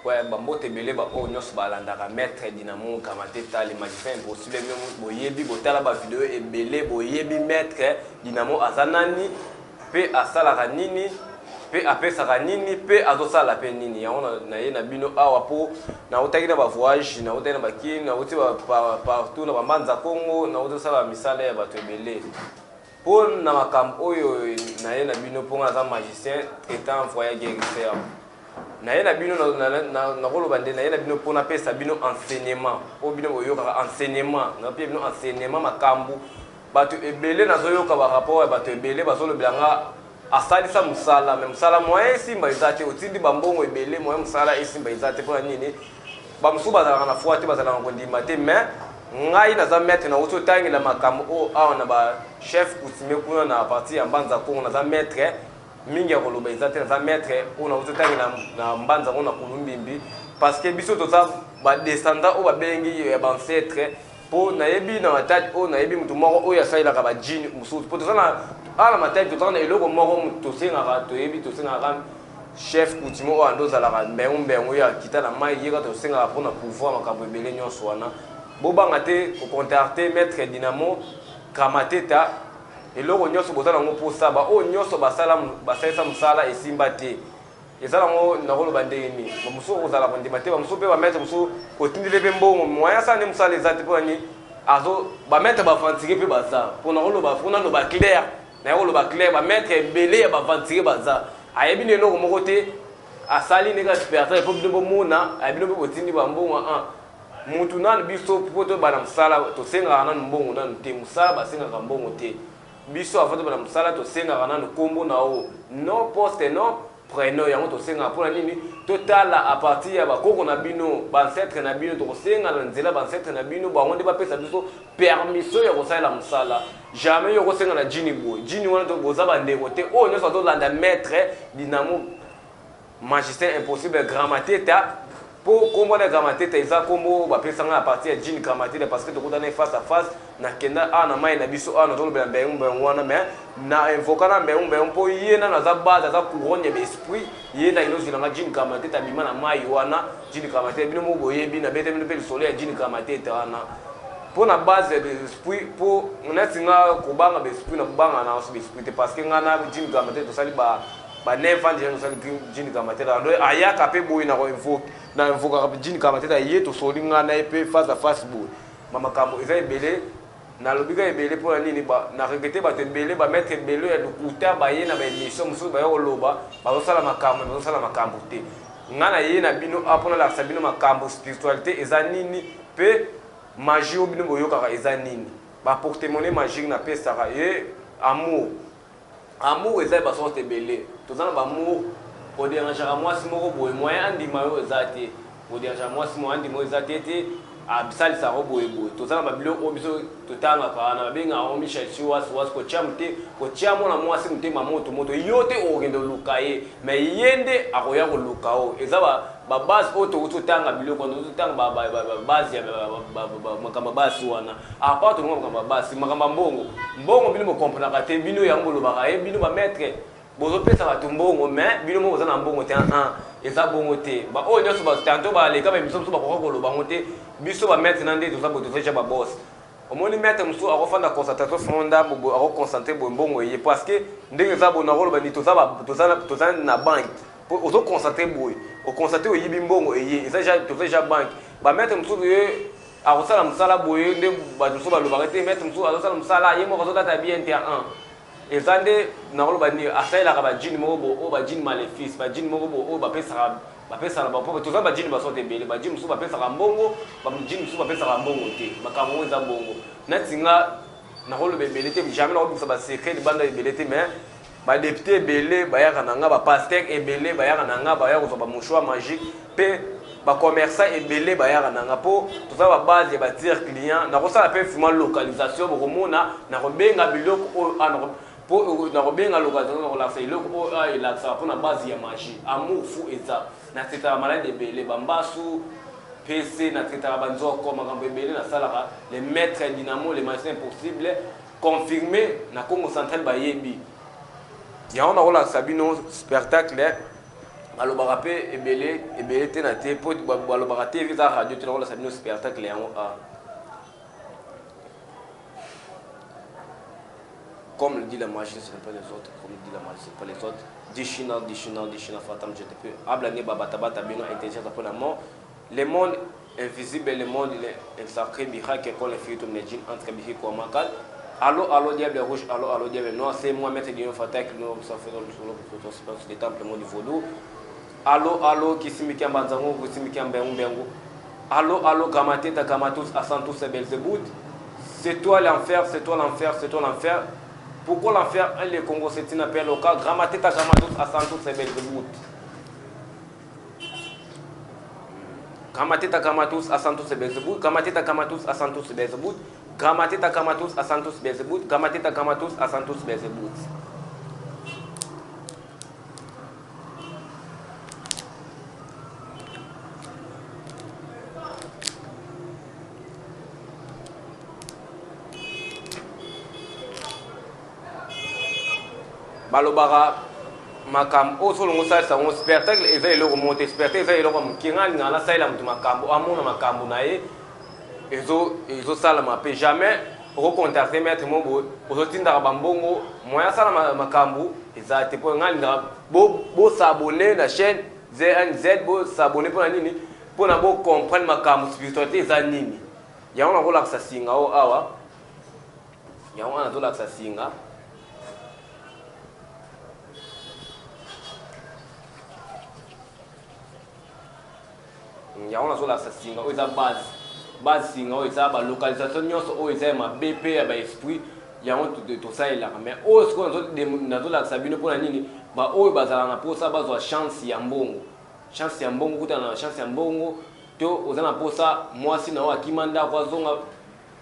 ouais bambo tebele ba o nyos balandaka maître Dynamo Kamateta les magiciens impossible même boyebi botala ba vidéo ebele boyebi maître Dynamo azanani pe asalaka nini pe apesaka nini pe azosala pe nini yango na ye na bino awa po na otaki na ba voyage na otaki na bakini na oti ba partout na bambanza Congo na otosala misala ya bato ebele po na makambo oyo na ye na bino po na za magicien étant envoyé guérisseur na ye na bino na koloba nde na ye na bino po na pesa bino enseignement po bino boyoka enseignement na pe bino enseignement makambo bato ebele nazoyoka ba rapport ya bato ebele bazolobelanga asalisa musala mais musala moyen simba ezate otindi bambongo ebele moyen musala esimba ezate po nini bamusu bazalaka na foi te bazalaka kondima te mais ngai naza maître na oto tangela makambo o awa na ba chef coutumier kuna na partie ya mbanza Kongo naza maître mingi ya koloba ezate naza maître o na oto tangela na mbanza Kongo na kulumbimbi parce que biso toza ba descendant o babengi ya ancêtre po na yebi na matati o na yebi mutu moko o ya sailaka ba jini mususu po tozana ala matati tozana eloko moko mutu sengaka to yebi to sengaka chef coutumier o ando zalaka mbengu ya kita na mai yeka to sengaka pona pouvoir makambo ebele nyonso wana bobanga te ko contacter maître Dynamo Kamateta eloko nyonso bozana ngo posa ba o nyonso basala basalisa musala esimba te ezala ngo na koloba ndeni bamuso kozala kondima te bamuso pe ba maître muso kotindile pe mbongo moya sana musala ezate po ni azo ba maître ba fantike pe baza po na koloba fona no ba clair na koloba clair ba maître ebele ya ba fantike baza ayebi ne eloko moko te asali ne ka superta po bino mona ayebi no pe kotindi ba mbongo mutu nanu biso poto bana musala to senga nanu mbongo nanu te musala basenga ka mbongo te biso afato bana musala to senga nanu kombo na o no poste no prénom yango to senga pona nini totala a partir ya bakoko na bino ba ancêtre na bino to senga na nzela ba ancêtre na bino bango nde ba pesa biso permission ya kosala musala jamais yo kosenga na jini boy jini wana to boza ba ndeko te o nyoso to landa maître Dynamo magicien impossible Kamateta po kombo na Kamateta eza kombo ba pesa nga a partir ya jini Kamateta parce que to kutana face à face na kenda ana mai na biso ana to lobela mbengu wana mais na invoka na mbengu po yena na za base za couronne be esprit yena ino zilanga jini Kamateta bima na mai wana jini Kamateta bino mo boyebi na bete bino pe le soleil ya jini Kamateta wana po na base de esprit po na tinga kubanga be esprit na kubanga na so be esprit parce que ngana jini Kamateta to sali ba nefa nje no sali jini Kamateta ndo ayaka pe boy na ko invoke na invoka jini Kamateta yeto solinga na pe face à face boy mama kambo eza ebele na lobika ebele po nini ba na regretter ba tebele ba mettre ebele ya dukuta ba ye na ba émission musu ba yo loba ba sala makambo te ngana ye na bino apona la sabino makambo spiritualité eza nini pe magie o bino boyoka eza nini ba porte-monnaie magique na pesa ye amour eza ba sorte ebele tozana ba amour o déranger moi si moko boy moyen andima yo eza te o déranger moi si mo andima eza te abisali sa roboye tozana babilo obiso totanga kana benga o Michel Siwas ko chamte ko chamo na mwasi mutema moto yote ogende lukaye mais yende akoya ko lukao ezaba ba base auto totanga biloko ndo totanga ba base ya makamba basi wana apa to makamba basi makamba mbongo bino mo comprendre te bino yango lobaka e bino ba maître bozo pesa ba tumbongo mais bino mo kozana mbongo te eza bongo te ba o nyoso ba tanto ba le kama biso ba ko lo bango te biso ba mettre nande to za bo to fecha ba boss omoni mettre muso akofanda concentration fonda bo ako concentrer bo mbongo ye parce que ndenge za bo na rolo ba ni to za na banque ozo concentrer boy o concentrer o yibi mbongo ye eza ja to fecha banque ba mettre muso ye akosala musala boye nde ba muso ba lo ba te mettre muso akosala musala ye mo ko data bien te en ezande na rolo ba ni asaila ka ba jini mo bo o ba jini maléfice ba jini mo bo o ba pesa na ba po to za ba jini ba sote bele ba jini muso ba pesa ka mbongo ba jini muso ba pesa ka mbongo te makambo eza mbongo na tinga na rolo bele te jamais na ko ba secret de banda bele te mais ba député bele ba ya kana nga ba pasteur ebele ba ya kana nga ba ya ko ba mouchoir magique pe ba commerçant ebele ba ya kana nga po to za ba base ba dire client na ko sala pe vraiment localisation bo komona na ko benga biloko o ana po na ko benga localisation ko la fait loko o la ça pour na base ya magie amour fou eza na teta malade ebele bambasu PC na teta banzoko makambo ebele na salaka les maîtres Dynamo les magiciens impossibles confirmé na Congo central ba yebi ya on a la sabino spectacle balobaka mpe ebele te na te mpo balobaka te eza radio te nakolasa bino spectacle yango a comme le dit la magie, ce n'est pas les autres, comme le dit la magie, ce n'est pas les autres. Dishina, Fatam, je te peux. Ablane, Babataba, Bino, intelligence après la mort. Le monde invisible, le monde sacré, Biha, qui est comme les filles, tout le monde, entre Bihi, quoi, Makal. Allo, diable rouge, allo, diable noir. C'est moi, maître Guillaume Fatak, qui nous a fait dans le temple, le monde du vaudou. Allo, qui s'y met en Banzango, qui s'y met en Bengo. Allo, Gamateta, Gamatus, Asantus, et Belzébout. C'est toi l'enfer, c'est toi l'enfer, c'est toi l'enfer. Pourquoi l'enfer, les Congo, c'est une appel local, Grammateta, Grammatus, Asantus, et Belzébout. Grammateta, Grammatus, Asantus, et Belzébout. Grammateta, Grammatus, Asantus, et Belzébout. Grammateta, Grammatus, Asantus, Belzébout. Grammateta, Grammatus, Asantus, Belzébout. Balobara makam o solo ngosa sa on spectacle eza elo remonter spectacle eza elo mkinga ngala saila mtu makambo amona makambo naye ezo sala mape jamais au contacter maître mobo ozotinda bambongo moya sala makambo eza te po ngala bo s'abonner la chaîne ZNZ bo s'abonner pour nini pour na bo comprendre makambo spiritualité eza nini yango na kola sa singa o awa yango na zola sa singa yango nazolakisa singa oyo eza base singa oyo eza balocalisation nyonso oyo eza ya mabe mpe ya baesprit yango tosalelaka mais oyo sikoyo nazolakisa bino mpona nini baoyo bazalaka na mposa bazwa chance ya mbongo kutana na chance ya mbongo to oza na mposa mwasi na oyo akima ndako azonga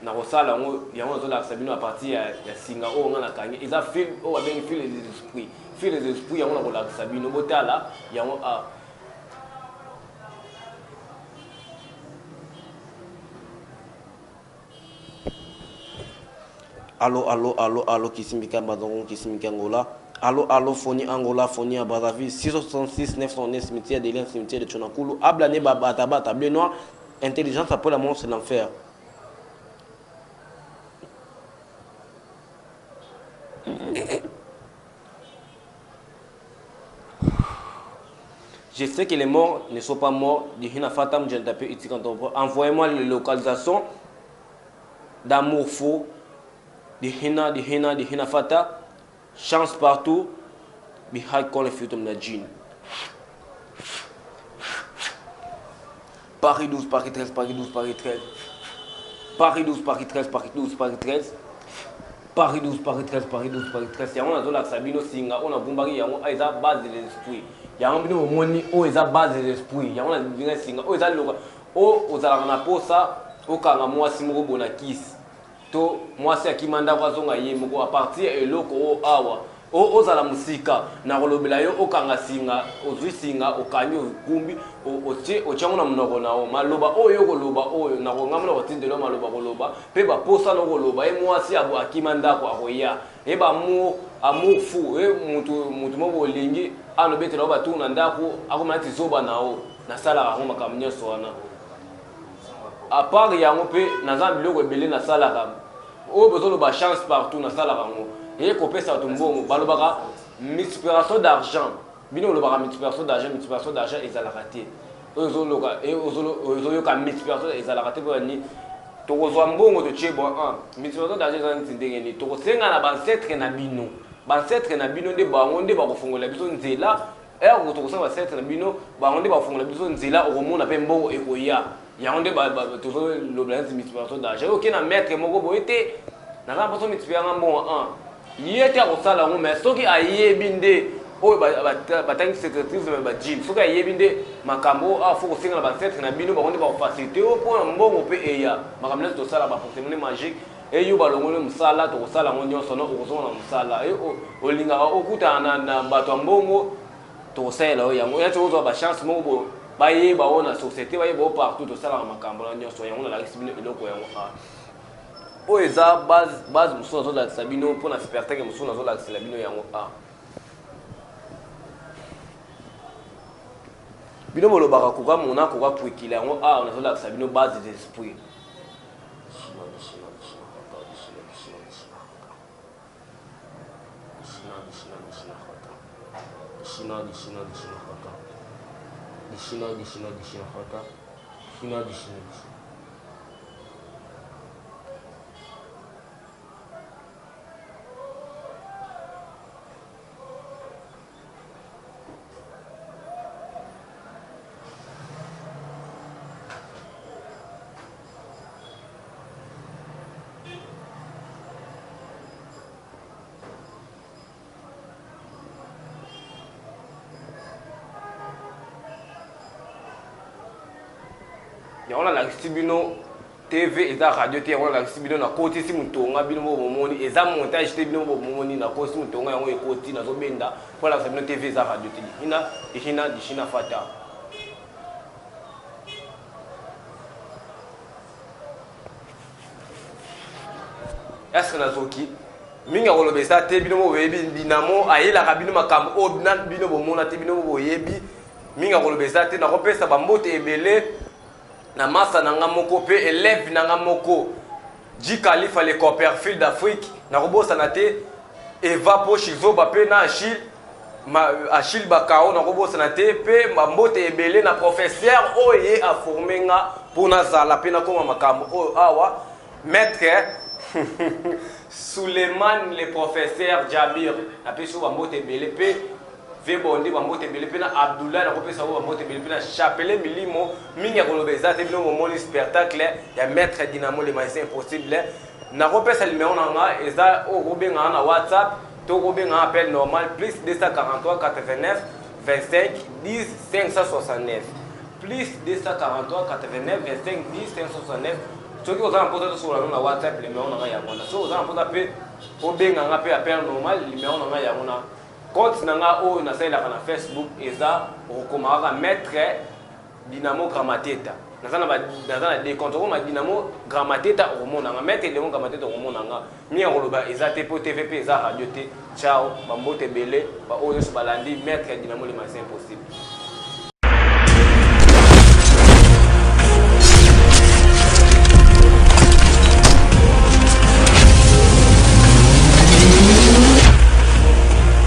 na kosala yango nazolakisa bino apartir ya singa oyo nga nakangi eza fil oyo babengi fil des esprits yango nakolakisa bino botala yango Allo, Kisimika Badongo, Kisimika Angola. Allo, Foni Angola, Foni à Brazzaville, 666 909, cimetière de l'Ain, cimetière de Tchonakoulou. Ablane Babataba, Tablé Noir, intelligence après la mort, c'est l'enfer. Je sais que les morts ne sont pas morts. Envoyez-moi les localisations d'amour faux. De hina fata, chance partout, bihai quand les filles de djinn. Paris 12, Paris 13, Paris 12, Paris 13. Paris 12, Paris 13, Paris 12, Paris 13. Paris 12, Paris 13, Paris 12, Paris 13. Yango na zola sabino singa, on a bombari yango eza base de l'esprit. Yango bino moni o eza base de l'esprit. Yango na dinga singa, o eza loka. O ozala na posa, o kanga mwasi moko bona kiss. To mwasi akimanda kwazonga ye moko a partir eloko o awa o ozala musika na kolobela yo okanga singa ozwi singa okanyi okumbi ochango na munoko na o maloba oyo koloba oyo na konga mona kotindelo maloba koloba pe ba posa no koloba e mwasi abo akimanda kwa koya e ba amour fou e mutu moko lingi alobetela ba tu na ndako akomati zoba na o na sala ka ngoma kamnyo soana à part yango pe naza biloko ebele na salaka oyo bozoloba chance partout na salaka ngo eye kopesa bato mbongo balobaka multiplication d'argent bino olobaka multiplication d'argent ezalaka te ozoyoka multiplication ezalaka te mpo ni tokozwa mbongo totie bo multiplication d'argent eza neti ndenge nini tokosenga na bancetre na bino nde bango nde bakofongola biso nzela ere tokosenga bancetre na bino bango nde bakofongola biso nzela okomona mpe mbongo ekoya yango nde tozolobela neti multiplication d'argent oke na maître moko boye te naza mposo multipliaka mbongo ye te akosala yango mais soki ayebi nde oyo batangi secrétrice me bajim soki ayebi nde makambo fo kosenga na bancetre na bino bango nde bakofacilité oyo mpona mbongo mpe eya makambo nyonso tosala bafonctionnement magique eyo balongoli mosala tokosala yango nyonso no okozonga na mosala olingaka okutana na bato ya mbongo tokosalela oyo yango yati ozwa bachance moko bayeba oyo na société bayeba oyo partout tosalaka makambo na nyonso yango nalakisi bino eloko yango oyo eza base mosusu nazolakisa bino mpona spectacle mosusu nazolakisela bino yango bino bolobaka koka mona koka puikila yango awa nazolakisa bino base des esprits yango nalakisi bino TV eza radio te yango nalakisi bino nakotisi mutonga bino bomoni eza montage te bino bomoni nakotisi mutonga yango ekoti nazobenda mpo nalakisa bino TV eza radio te ihina dishina fata eske nazoki mingi akolobesa te bino boyebi dinamo ayelaka bino makambo oyo bino bomona te bino boyebi mingi akolobesa te nakopesa bambote ebele na masa nanga moko pe élève nanga moko Dji Khalifa le Copperfield d'Afrique na kobosana te Eva Pochizoba pe na Achille Bakao na kobosana te pe mbote ebele na professeur oye a formé nga pona zala pe na koma makambo oyo awa maître Suleiman le professeur Jabir na pe so mbote ebele pe Vebondi bambote bele pe na Abdoulaye na kopesa bo bambote bele pe na Chapele Milimo mingi kolobeza te bino momoni spectacle ya maître Dynamo le magicien impossible na kopesa numéro nanga eza o kobenga na WhatsApp to kobenga appel normal plus 243 89 25 10 569 plus 243 89 25 10 569 soki oza na mpota tosokola na WhatsApp numéro nanga yango na so oza na mpota pe obenga nga pe appel normal numéro nanga yango na compte nanga oyo nasalelaka na Facebook eza okomaka maître Dynamo Gramateta naza na décompte okoma Dynamo Gramateta okomonanga maître Dynamo Gramateta okomonanga mingi koloba eza te po TV pe eza radio te ciao bambote ebele baoyo nyonso balandi maître Dynamo le magicien impossible.